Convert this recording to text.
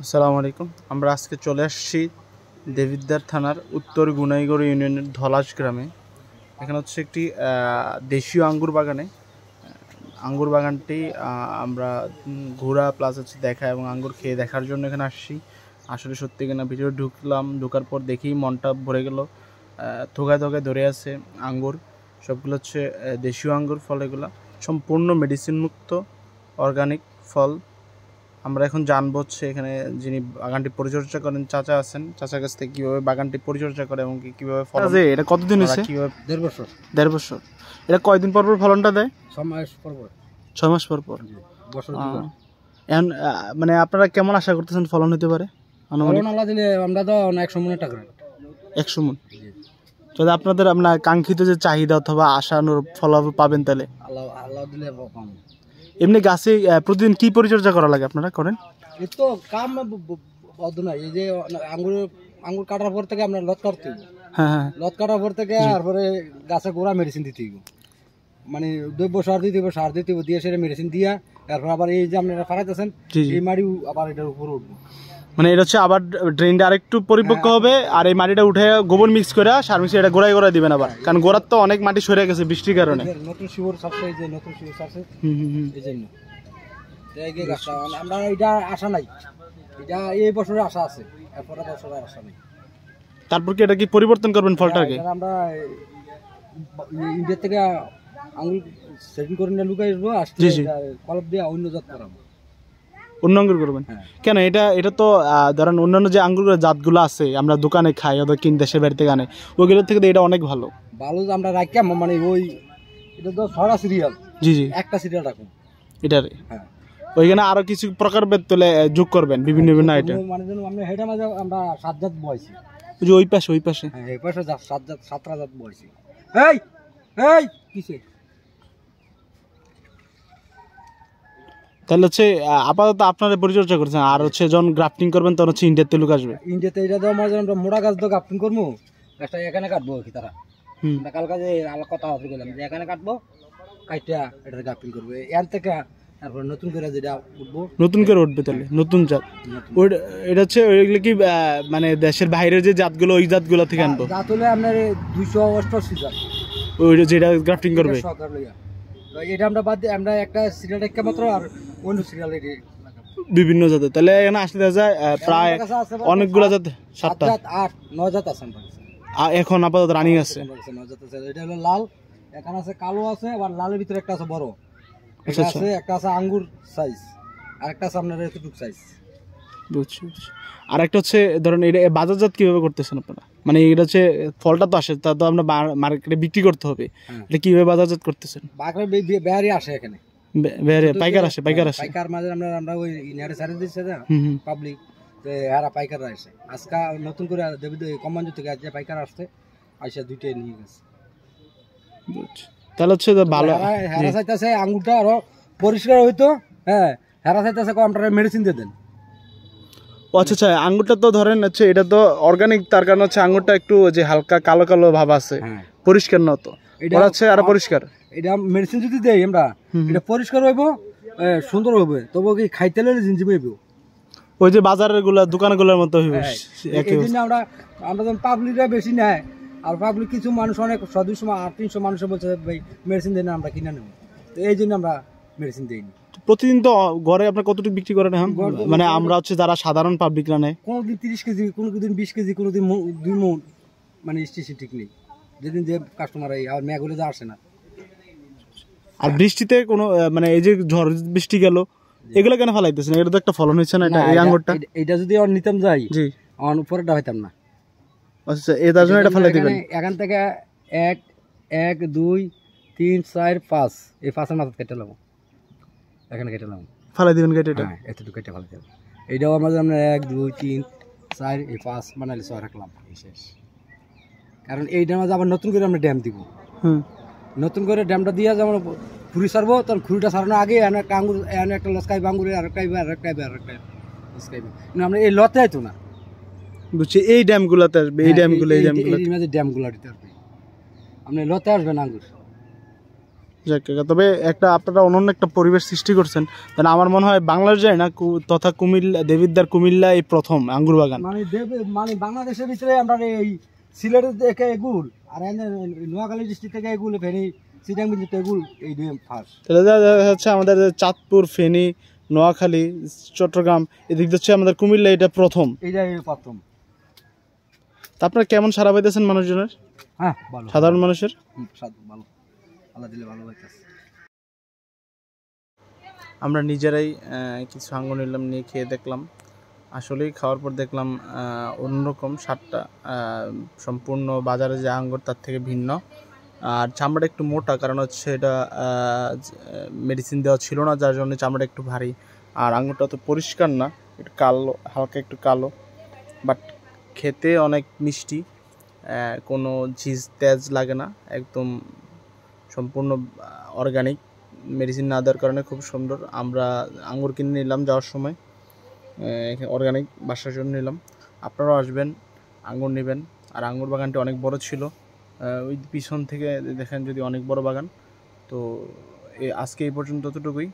আসসালামু আলাইকুম। আমরা আজকে চলে আসছি দেবিদ্বার থানার উত্তর গুনাইগড় ইউনিয়নের ধলাশ গ্রামে। এখানে হচ্ছে একটি দেশীয় আঙ্গুর বাগানে। আঙ্গুর বাগানটি আমরা ঘোরা প্লাস হচ্ছে দেখা এবং আঙ্গুর খেয়ে দেখার জন্য এখানে আসছি। আসলে সত্যি কিনা ভিতরে ঢুকার পর দেখেই মনটা ভরে গেল। থোকায় থোকায় ধরে আছে আঙ্গুর, সবগুলো হচ্ছে দেশীয় আঙ্গুর। ফল এগুলো সম্পূর্ণ মেডিসিন মুক্ত অর্গানিক ফল। আমরা এখন জানবো হচ্ছে এখানে যিনি বাগানটি পরিচর্যা করেন চাচা আছেন, চাচার কাছ থেকে কীভাবে বাগানটি পরিচর্যা করে এবং কিভাবে ফল। এটা কতদিন হয়েছে? কীভাবে? 1.5 বছর। 1.5 বছর। এটা কয়দিন পর পর ফলনটা দেয়? 6 মাস পর পর। 6 মাস পর পর বছর। এখন মানে আপনারা কেমন আশা করতেছেন ফলন হতে পারে? ফলন আল্লাহ দিলে আমরা তো 100 মনের টাকা। 100 মন। যদি আপনাদের কাঙ্ক্ষিত যে চাহিদা অথবা আশানুরূপ ফল পাবেন তাহলে আল্লাহ দিলে পাবো। এমনি গাছে প্রতিদিন কি পরিচর্যা করা লাগে আপনারা করেন? এই তো কাম বদ্ধ না, এই যে আঙ্গুর কাটার পর থেকে আমরা লত কাটতে। হ্যাঁ, লত কাটার পর থেকে তারপরে গাছে গোড়া মেডিসিন দিতে হইব, মানে দৈব সার দিতে হবে, সার দিতে হবে, দিয়ে সেটা মেডিসিন দিয়া তারপর আবার এই যে আপনারা ফারাইতেছেন এই মাটি আবার এটার উপর উঠবো। মানে এটা হচ্ছে আবার ড্রেনটা আরেকটু পরিপক্ক হবে আর এই মাটিটা উঠে গোবর মিক্স করে সার মিক্স এটা গোড়ায় গোড়ায় দিবেন আবার, কারণ গোড়ার তো অনেক মাটি সরে গেছে বৃষ্টির কারণে। নতুন শিওর সারছে, এই যে নতুন শিওর সারছে এই জন্য আমরা এটা আশা নাই, এটা এই বছরের আশা আছে, এরপরে বছরের আশা নেই। তারপর কি এটা কি পরিবর্তন করবেন ফলটাকে? আমরা ইন্ডিয়া থেকে আঙুর সেটিং করে নিয়ে লুকাই আসবো, আসতে কলপ দিয়ে অন্য জাত করাবো, অন্য আঙ্গুর করবেন। কেন এটা তো ধরেন অন্যান্য যে আঙ্গুরের জাতগুলো আছে আমরা দোকানে খাই অথবা কিন দেশের বাড়িতে গানে ওইগুলোর থেকে এটা অনেক ভালো। ভালো আমরা রাখলাম, মানে ওই এটা তো 6টা সিরিয়াল। জি একটা সিরিয়াল রাখুন এটারে। হ্যাঁ, ওইখানে আরো কিছু প্রকারভেদ তুলে যোগ করবেন বিভিন্ন বিভিন্ন আইটেম। মানে আমরা হেডা মাঝে আমরা 7 জাত বয়সী। ওই পাশে হ্যাঁ, এই পাশে 7টা জাত বয়সী। এই কিসে তাহলে হচ্ছে আপাতত আপনারা পরিচর্যা করছেন, আর হচ্ছে যখন গ্রাফটিং করবেন তখন হচ্ছে ইন্ডিয়াতে লোক আসবে। ইন্ডিয়াতে এটা দেওয়া মানে আমরা মোড়া গাছ তো গ্রাফটিং করবো, গাছটা এখানে কাটবো কি তারা কালকা যে কথা হবে বললাম যে এখানে কাটবো, কাইটা এটা গ্রাফটিং করবো এর থেকে, তারপর নতুন করে যেটা উঠবো নতুন করে উঠবে তাহলে নতুন জাত। এটা হচ্ছে ওইগুলো কি মানে দেশের বাইরের যে জাতগুলো ওই জাতগুলো থেকে আনবো? জাত হলে আপনার 288 জাত ওই যেটা গ্রাফটিং করবে। এটা আমরা বাদ দিয়ে আমরা একটা সিরিয়াল একটা মাত্র আর অন্য সিরিয়াল বিভিন্ন জাতের। তাহলে এখানে আসলে দেখা যায় প্রায় অনেকগুলো জাত, 7টা 8-9 জাত আছে এখন আপাতত রানিং আছে। 9 জাত আছে। এটা হলো লাল, এখানে আছে কালো আছে, আবার লালের ভিতরে একটা আছে বড়, এটা আছে একটা আছে আঙ্গুর সাইজ, আর একটা আছে আপনার এতটুকু সাইজ। বুঝছি। আর একটা হচ্ছে ধরেন এটা বাজারজাত কিভাবে করতেছেন আপনারা? মানে এটা হচ্ছে ফলটা তো আসে, তা তো আমরা মার্কেটে বিক্রি করতে হবে, এটা কিভাবে বাজারজাত করতেছেন? বেহারি আসে এখানে, পাইকার মাঝে আমরা ওই নেড়ে সারি দিচ্ছে না পাবলিক, এরা পাইকার আসে। আজকে নতুন করে কমাঞ্জ থেকে আজ পাইকার আসছে, আইসা দুইটাই নিয়ে গেছে। তাহলে হচ্ছে ভালো হেরা চাইতেছে আঙ্গুরটা আরো পরিষ্কার হইতো। হ্যাঁ, হেরা চাইতেছে আপনারা মেডিসিন দিয়ে দেন। আচ্ছা, আঙ্গুরটা তো ধরেন হচ্ছে এটা তো অর্গানিক, তার কারণ হচ্ছে আঙ্গুরটা একটু যে হালকা কালো কালো ভাব আছে, পরিষ্কার না তো, এটা হচ্ছে আরো পরিষ্কার। এটা মেডিসিন যদি দেই আমরা, এটা পরিষ্কার হইব, সুন্দর হবে, তবে কি খাইতে হলে জিনজিম হইব, ওই যে বাজারের গুলা দোকানগুলোর মতো হইব। এই জন্য আমরা যখন পাবলিকরা বেশি নেয়, আর পাবলিক কিছু মানুষ অনেক 200-300 মানুষ বলছে ভাই মেডিসিন দেন, আমরা কিনে নেব, তো এই জন্য আমরা মেডিসিন দিইনি। প্রতিদিন তো ঘরে আপনার কতটুকু বিক্রি করেন? মানে আমরা হচ্ছে যারা সাধারণ পাবলিকরা নেয়, কোনোদিন 30 কেজি, কোনোদিন 20 কেজি, কোনোদিন 2 মণ, মানে স্টেশন ঠিক নেই, যেদিন যে কাস্টমার এই আর মেঘলে যা আসে না। আর বৃষ্টিতে কোনো মানে এই যে ঝড় বৃষ্টি গেল এগুলো কেন ফেলাইতেছেন? এটা তো একটা ফলন হচ্ছে না, এটা এই আঙ্গুরটা এটা যদি আর নিতাম যাই জি আমার উপরেটা হইতাম না। আচ্ছা, এটার জন্য এটা ফেলাই দিবেন। এখান থেকে 1 2 3 4 5 এই 5 এর মাথা কেটে লাম, এখানে কেটে লাম, ফেলাই দিবেন কেটে, এটা এতটুকু কেটে ফেলাই দেব। এইটাও আমাদের আমরা 1 2 3 4 এই 5 বানাইলে 6 রাখলাম, এই শেষ। কারণ এইটার মাঝে আবার নতুন করে আমরা ড্যাম দিব, নতুন করে ড্যামটা দিয়ে যেমন খুঁড়ি সারবো, তখন খুঁড়িটা সারানোর আগে একটা আঙ্গুর, একটা লস্কাইবে আঙ্গুরে, আরেকটাইবে আমরা এই লতে আইতো না। বুঝছি, এই ড্যামগুলোতে আসবে, এই ড্যামগুলো দিতে আসবে, আপনি লতে আসবেন আঙ্গুর। যাক কাকা, তবে একটা আপনারা অনন্য একটা পরিবেশ সৃষ্টি করছেন। তাহলে আমার মনে হয় বাংলাদেশ যায় না তথা কুমিল্লা, দেবিদ্বার কুমিল্লা এই প্রথম আঙ্গুর বাগান। মানে বাংলাদেশের ভিতরে আমরা এই সিলেটের থেকে এগুল আর নোয়াখালী ডিস্ট্রিক্ট থেকে এগুল ফেনি চিটাং বিন্দুতে এগুল এই দুই ফার্স্ট। তাহলে দেখা যাচ্ছে আমাদের চাঁদপুর, ফেনী, নোয়াখালী, চট্টগ্রাম এদিক হচ্ছে আমাদের কুমিল্লা এটা প্রথম। এইটাই প্রথম। তা আপনারা কেমন সারা পাইতেছেন মানুষজনের? হ্যাঁ ভালো, সাধারণ মানুষের ভালো, আল্লাহ দিলে ভালো হইতেছে। আমরা নিজেরাই কিছু আঙ্গুর নিলাম, নিয়ে খেয়ে দেখলাম। আসলেই খাওয়ার পর দেখলাম অন্যরকম স্বাদটা সম্পূর্ণ বাজারে যে আঙ্গুর তার থেকে ভিন্ন। আর চামড়াটা একটু মোটা, কারণ হচ্ছে এটা মেডিসিন দেওয়া ছিল না, যার জন্য চামড়াটা একটু ভারী। আর আঙ্গুরটা তো পরিষ্কার না, একটু কালো, হালকা একটু কালো, বাট খেতে অনেক মিষ্টি, কোনো ঝিজ তেজ লাগে না, একদম সম্পূর্ণ অর্গানিক, মেডিসিন না দেওয়ার কারণে খুব সুন্দর। আমরা আঙ্গুর কিনে নিলাম যাওয়ার সময়, অর্গানিক বাসার জন্য নিলাম। আপনারাও আসবেন, আঙ্গুর নেবেন। আর আঙ্গুর বাগানটি অনেক বড় ছিল, ওই পিছন থেকে দেখেন যদি অনেক বড় বাগান। তো আজকে এই পর্যন্ত ততটুকুই।